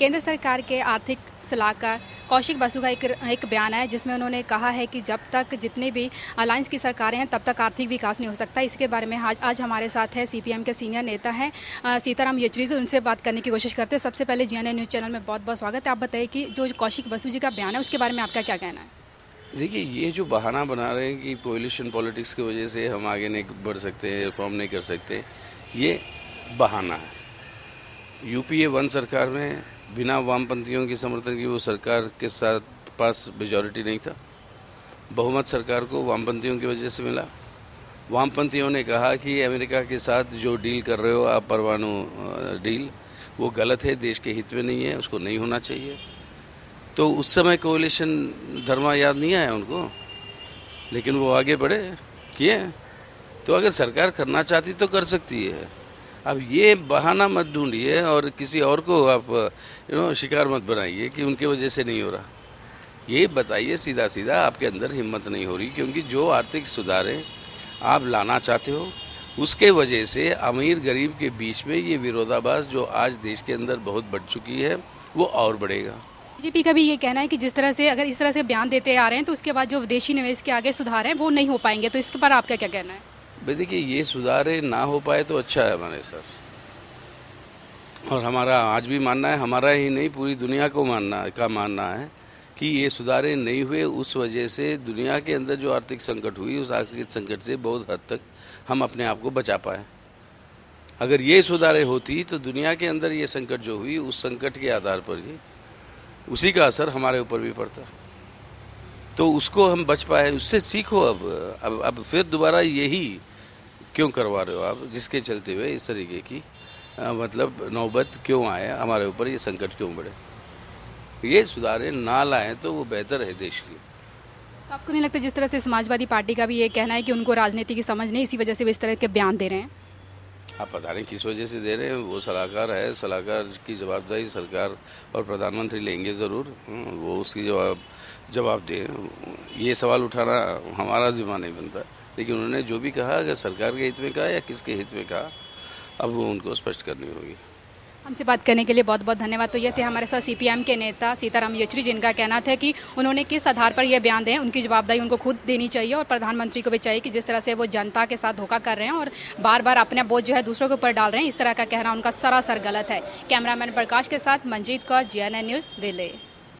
केंद्र सरकार के आर्थिक सलाहकार कौशिक बसु का एक बयान है जिसमें उन्होंने कहा है कि जब तक जितने भी अलायंस की सरकारें हैं तब तक आर्थिक विकास नहीं हो सकता। इसके बारे में आज हमारे साथ है सीपीएम के सीनियर नेता हैं सीताराम येचुरी जी। उनसे बात करने की कोशिश करते हैं। सबसे पहले जीएनए न्यूज़ चैनल में बहुत बहुत स्वागत है। आप बताइए कि जो कौशिक बसु जी का बयान है उसके बारे में आपका क्या कहना है? देखिए, ये जो बहाना बना रहे हैं कि पॉल्यूशन पॉलिटिक्स की वजह से हम आगे नहीं बढ़ सकते, रिफॉर्म नहीं कर सकते, ये बहाना है। यूपीए 1 सरकार में बिना वामपंथियों के समर्थन की वो सरकार के साथ पास मेजॉरिटी नहीं था। बहुमत सरकार को वामपंथियों की वजह से मिला। वामपंथियों ने कहा कि अमेरिका के साथ जो डील कर रहे हो आप, परमाणु डील, वो गलत है, देश के हित में नहीं है, उसको नहीं होना चाहिए। तो उस समय कोalition धर्मा याद नहीं आया उनको, लेकिन वो आगे बढ़े, किए। तो अगर सरकार करना चाहती तो कर सकती है। अब ये बहाना मत ढूंढिए और किसी और को आप शिकार मत बनाइए कि उनके वजह से नहीं हो रहा। ये बताइए सीधा सीधा, आपके अंदर हिम्मत नहीं हो रही, क्योंकि जो आर्थिक सुधारें आप लाना चाहते हो उसके वजह से अमीर गरीब के बीच में ये विरोधाभास जो आज देश के अंदर बहुत बढ़ चुकी है वो और बढ़ेगा। बीजेपी का भी ये कहना है कि जिस तरह से अगर इस तरह से बयान देते आ रहे हैं तो उसके बाद जो विदेशी निवेश के आगे सुधार हैं वो नहीं हो पाएंगे। तो इसके पर आपका क्या कहना है? भाई देखिए, ये सुधारे ना हो पाए तो अच्छा है हमारे साथ, और हमारा आज भी मानना है, हमारा ही नहीं पूरी दुनिया को मानना है कि ये सुधारे नहीं हुए। उस वजह से दुनिया के अंदर जो आर्थिक संकट हुई, उस आर्थिक संकट से बहुत हद तक हम अपने आप को बचा पाए। अगर ये सुधारे होती तो दुनिया के अंदर ये संकट जो हुई, उस संकट के आधार पर ही उसी का असर हमारे ऊपर भी पड़ता। तो उसको हम बच पाए, उससे सीखो। अब फिर दोबारा यही क्यों करवा रहे हो आप, जिसके चलते हुए इस तरीके की मतलब नौबत क्यों आए हमारे ऊपर, ये संकट क्यों बढ़े? ये सुधारे ना लाएं तो वो बेहतर है देश के लिए। तो आपको नहीं लगता जिस तरह से समाजवादी पार्टी का भी ये कहना है कि उनको राजनीति की समझ नहीं, इसी वजह से वो इस तरह के बयान दे रहे हैं? आप पता नहीं किस वजह से दे रहे हैं, वो सलाहकार है, सलाहकार की जवाबदारी सरकार और प्रधानमंत्री लेंगे ज़रूर। वो उसकी जवाब दें। ये सवाल उठाना हमारा जिम्मा नहीं बनता, लेकिन उन्होंने जो भी कहा, अगर सरकार के हित में कहा या किसके हित में कहा, अब वो उनको स्पष्ट करनी होगी। हमसे बात करने के लिए बहुत बहुत धन्यवाद। तो ये थे हमारे साथ सीपीएम के नेता सीताराम येचुरी, जिनका कहना था कि उन्होंने किस आधार पर यह बयान दें, उनकी जवाबदारी उनको खुद देनी चाहिए और प्रधानमंत्री को भी चाहिए कि जिस तरह से वो जनता के साथ धोखा कर रहे हैं और बार बार अपना बोझ जो है दूसरों के ऊपर डाल रहे हैं, इस तरह का कहना उनका सरासर गलत है। कैमरामैन प्रकाश के साथ मंजीत कौर, जीएनए न्यूज़, दिल्ली।